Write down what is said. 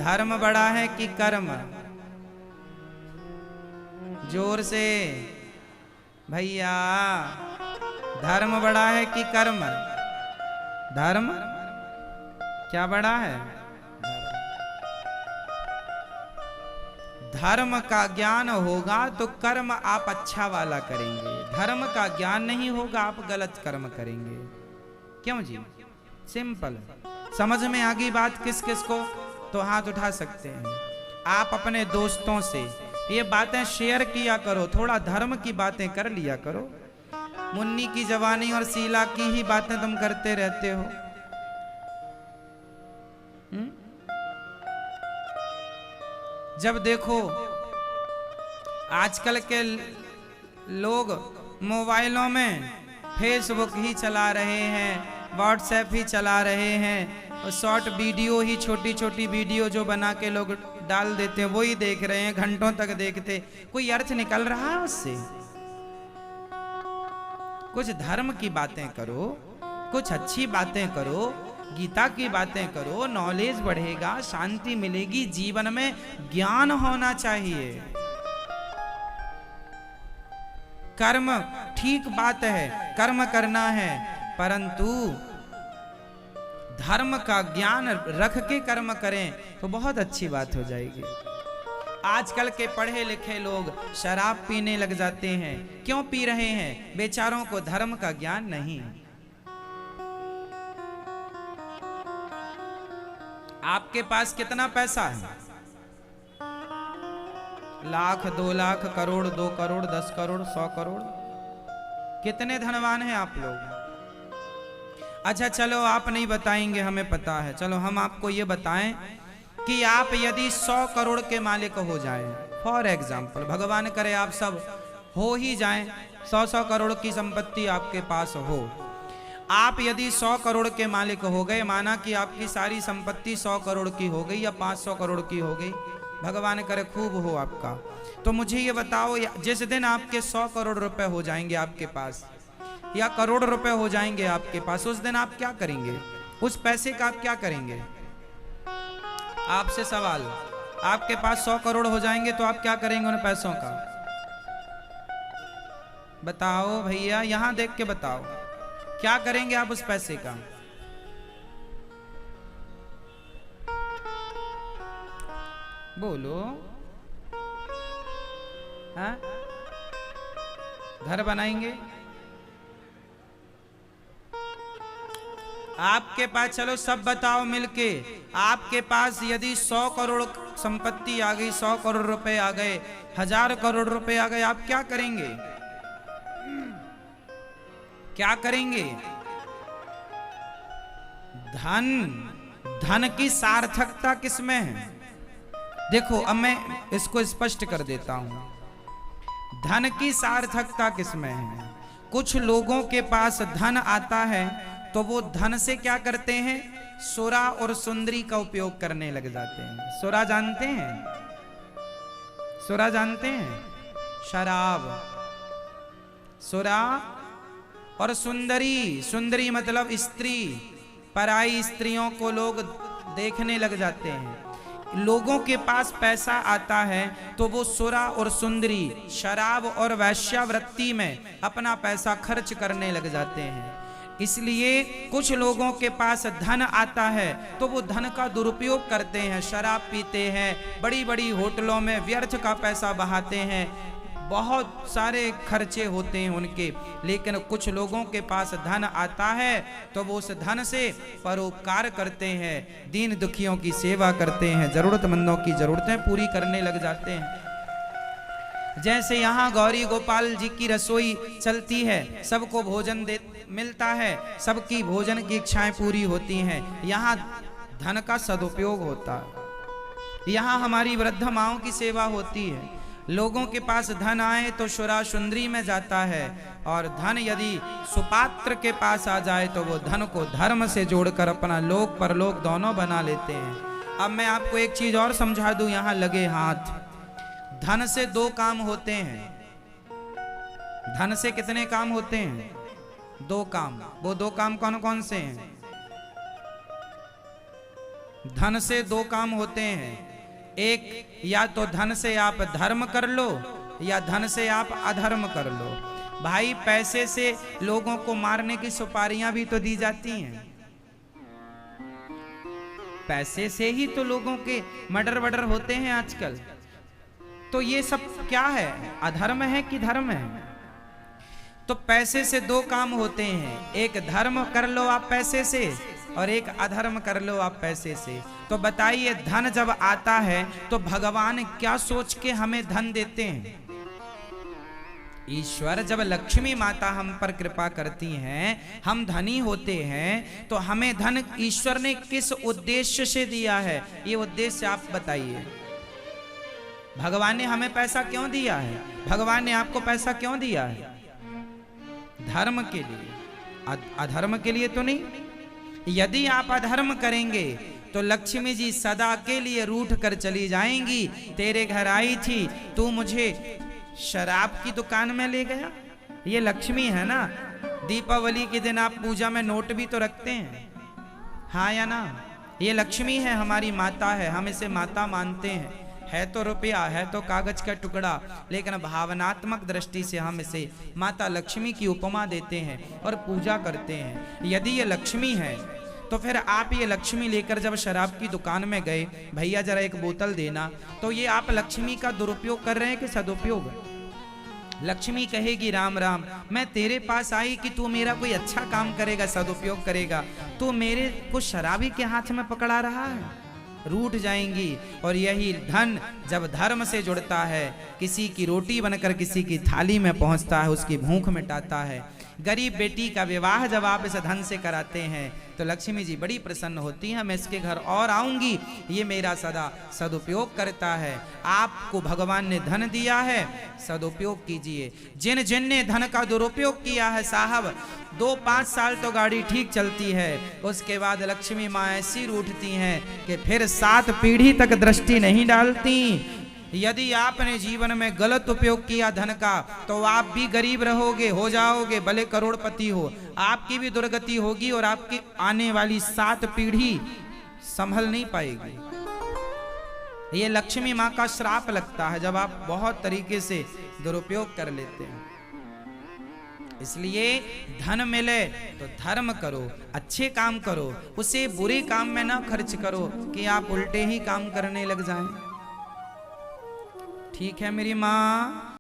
धर्म बड़ा है कि कर्म? जोर से भैया, धर्म बड़ा है कि कर्म? धर्म क्या बड़ा है? धर्म का ज्ञान होगा तो कर्म आप अच्छा वाला करेंगे, धर्म का ज्ञान नहीं होगा आप गलत कर्म करेंगे। क्यों जी? सिंपल। समझ में आ गई बात किस किस को? तो हाथ उठा सकते हैं। आप अपने दोस्तों से ये बातें शेयर किया करो, थोड़ा धर्म की बातें कर लिया करो। मुन्नी की जवानी और शीला की ही बातें तुम करते रहते हो। जब देखो आजकल के लोग मोबाइलों में फेसबुक ही चला रहे हैं, व्हाट्सएप ही चला रहे हैं, और शॉर्ट वीडियो ही, छोटी छोटी वीडियो जो बना के लोग डाल देते हैं वही देख रहे हैं, घंटों तक देखते। कोई अर्थ निकल रहा है उससे? कुछ धर्म की बातें करो, कुछ अच्छी बातें करो, गीता की बातें करो, नॉलेज बढ़ेगा, शांति मिलेगी, जीवन में ज्ञान होना चाहिए। कर्म ठीक बात है, कर्म करना है, परंतु धर्म का ज्ञान रख के कर्म करें तो बहुत अच्छी बात हो जाएगी। आजकल के पढ़े लिखे लोग शराब पीने लग जाते हैं। क्यों पी रहे हैं? बेचारों को धर्म का ज्ञान नहीं। आपके पास कितना पैसा है? लाख, 2 लाख, करोड़, 2 करोड़, 10 करोड़, 100 करोड़? कितने धनवान हैं आप लोग? अच्छा चलो आप नहीं बताएंगे, हमें पता है। चलो हम आपको ये बताएं कि आप यदि 100 करोड़ के मालिक हो जाएं, फॉर एग्जाम्पल, भगवान करे आप सब हो ही जाएं, 100 करोड़ की संपत्ति आपके पास हो, आप यदि 100 करोड़ के मालिक हो गए, माना कि आपकी सारी संपत्ति 100 करोड़ की हो गई या 500 करोड़ की हो गई, भगवान करे खूब हो आपका, तो मुझे ये बताओ, जिस दिन आपके 100 करोड़ रुपए हो जाएंगे आपके पास, या करोड़ रुपए हो जाएंगे आपके पास, उस दिन आप क्या करेंगे? उस पैसे का आप क्या करेंगे? आपसे सवाल, आपके पास 100 करोड़ हो जाएंगे तो आप क्या करेंगे उन पैसों का? बताओ भैया, यहां देख के बताओ, क्या करेंगे आप उस पैसे का? बोलो। हाँ? घर बनाएंगे? आपके पास, चलो सब बताओ मिलके, आपके पास यदि 100 करोड़ संपत्ति आ गई, 100 करोड़ रुपए आ गए, 1000 करोड़ रुपए आ गए, आप क्या करेंगे? क्या करेंगे? धन की सार्थकता किसमें है? देखो अब मैं इसको स्पष्ट कर देता हूं, धन की सार्थकता किसमें है? कुछ लोगों के पास धन आता है तो वो धन से क्या करते हैं? सुरा और सुंदरी का उपयोग करने लग जाते हैं। सुरा जानते हैं? सुरा जानते हैं? शराब। सुरा और सुंदरी, सुंदरी मतलब स्त्री, पराई स्त्रियों को लोग देखने लग जाते हैं। लोगों के पास पैसा आता है तो वो सुरा और सुंदरी, शराब और वैश्यावृत्ति में अपना पैसा खर्च करने लग जाते हैं। इसलिए कुछ लोगों के पास धन आता है तो वो धन का दुरुपयोग करते हैं, शराब पीते हैं, बड़ी बड़ी होटलों में व्यर्थ का पैसा बहाते हैं, बहुत सारे खर्चे होते हैं उनके। लेकिन कुछ लोगों के पास धन आता है तो वो उस धन से परोपकार करते हैं, दीन दुखियों की सेवा करते हैं, जरूरतमंदों की जरूरतें पूरी करने लग जाते हैं। जैसे यहाँ गौरी गोपाल जी की रसोई चलती है, सबको भोजन मिलता है, सबकी भोजन की इच्छाएं पूरी होती हैं, यहाँ धन का सदुपयोग होता है। यहाँ हमारी वृद्ध माओं की सेवा होती है। लोगों के पास धन आए तो शुरा सुंदरी में जाता है, और धन यदि सुपात्र के पास आ जाए तो वो धन को धर्म से जोड़कर अपना लोक परलोक दोनों बना लेते हैं। अब मैं आपको एक चीज और समझा दूं, यहाँ लगे हाथ। धन से 2 काम होते हैं। धन से कितने काम होते हैं? 2 काम। वो 2 काम कौन कौन से हैं? धन से दो काम होते हैं, एक या तो धन से आप धर्म कर लो या धन से आप अधर्म कर लो। भाई पैसे से लोगों को मारने की सुपारियां भी तो दी जाती हैं, पैसे से ही तो लोगों के मर्डर वर्डर होते हैं आजकल। तो ये सब क्या है, अधर्म है कि धर्म है? तो पैसे से दो काम होते हैं, एक धर्म कर लो आप पैसे से और एक अधर्म कर लो आप पैसे से। तो बताइए धन जब आता है तो भगवान क्या सोच के हमें धन देते हैं? ईश्वर जब लक्ष्मी माता हम पर कृपा करती हैं, हम धनी होते हैं, तो हमें धन ईश्वर ने किस उद्देश्य से दिया है? ये उद्देश्य आप बताइए। भगवान ने हमें पैसा क्यों दिया है? भगवान ने आपको पैसा क्यों दिया है? धर्म के लिए, अधर्म के लिए तो नहीं। यदि आप अधर्म करेंगे तो लक्ष्मी जी सदा के लिए रूठ कर चली जाएंगी। तेरे घर आई थी, तू मुझे शराब की दुकान में ले गया। ये लक्ष्मी है ना। दीपावली के दिन आप पूजा में नोट भी तो रखते हैं, हाँ या ना? ये लक्ष्मी है, हमारी माता है, हम इसे माता मानते हैं। है तो रुपया, है तो कागज का टुकड़ा, लेकिन भावनात्मक दृष्टि से हम इसे माता लक्ष्मी की उपमा देते हैं और पूजा करते हैं। यदि ये लक्ष्मी है तो फिर आप ये लक्ष्मी लेकर जब शराब की दुकान में गए, भैया जरा एक बोतल देना, तो ये आप लक्ष्मी का दुरुपयोग कर रहे हैं कि सदुपयोग? लक्ष्मी कहेगी राम राम, मैं तेरे पास आई कि तू मेरा कोई अच्छा काम करेगा, सदुपयोग करेगा, तू मेरे को शराबी के हाथ में पकड़ा रहा है। रूठ जाएंगी। और यही धन जब धर्म से जुड़ता है, किसी की रोटी बनकर किसी की थाली में पहुंचता है, उसकी भूख मिटाता है। गरीब बेटी का विवाह जब आप इस धन से कराते हैं तो लक्ष्मी जी बड़ी प्रसन्न होती हैं। मैं इसके घर और आऊंगी, ये मेरा सदा सदुपयोग करता है। आपको भगवान ने धन दिया है, सदुपयोग कीजिए। जिन जिन ने धन का दुरुपयोग किया है साहब, 2-5 साल तो गाड़ी ठीक चलती है, उसके बाद लक्ष्मी माँ ऐसी रूठती हैं कि फिर 7 पीढ़ी तक दृष्टि नहीं डालती। यदि आपने जीवन में गलत उपयोग किया धन का तो आप भी गरीब रहोगे, हो जाओगे, भले करोड़पति हो, आपकी भी दुर्गति होगी और आपकी आने वाली 7 पीढ़ी संभल नहीं पाएगी। ये लक्ष्मी माँ का श्राप लगता है जब आप बहुत तरीके से दुरुपयोग कर लेते हैं। इसलिए धन मिले तो धर्म करो, अच्छे काम करो, उसे बुरे काम में ना खर्च करो कि आप उल्टे ही काम करने लग जाएं। ठीक है मेरी माँ?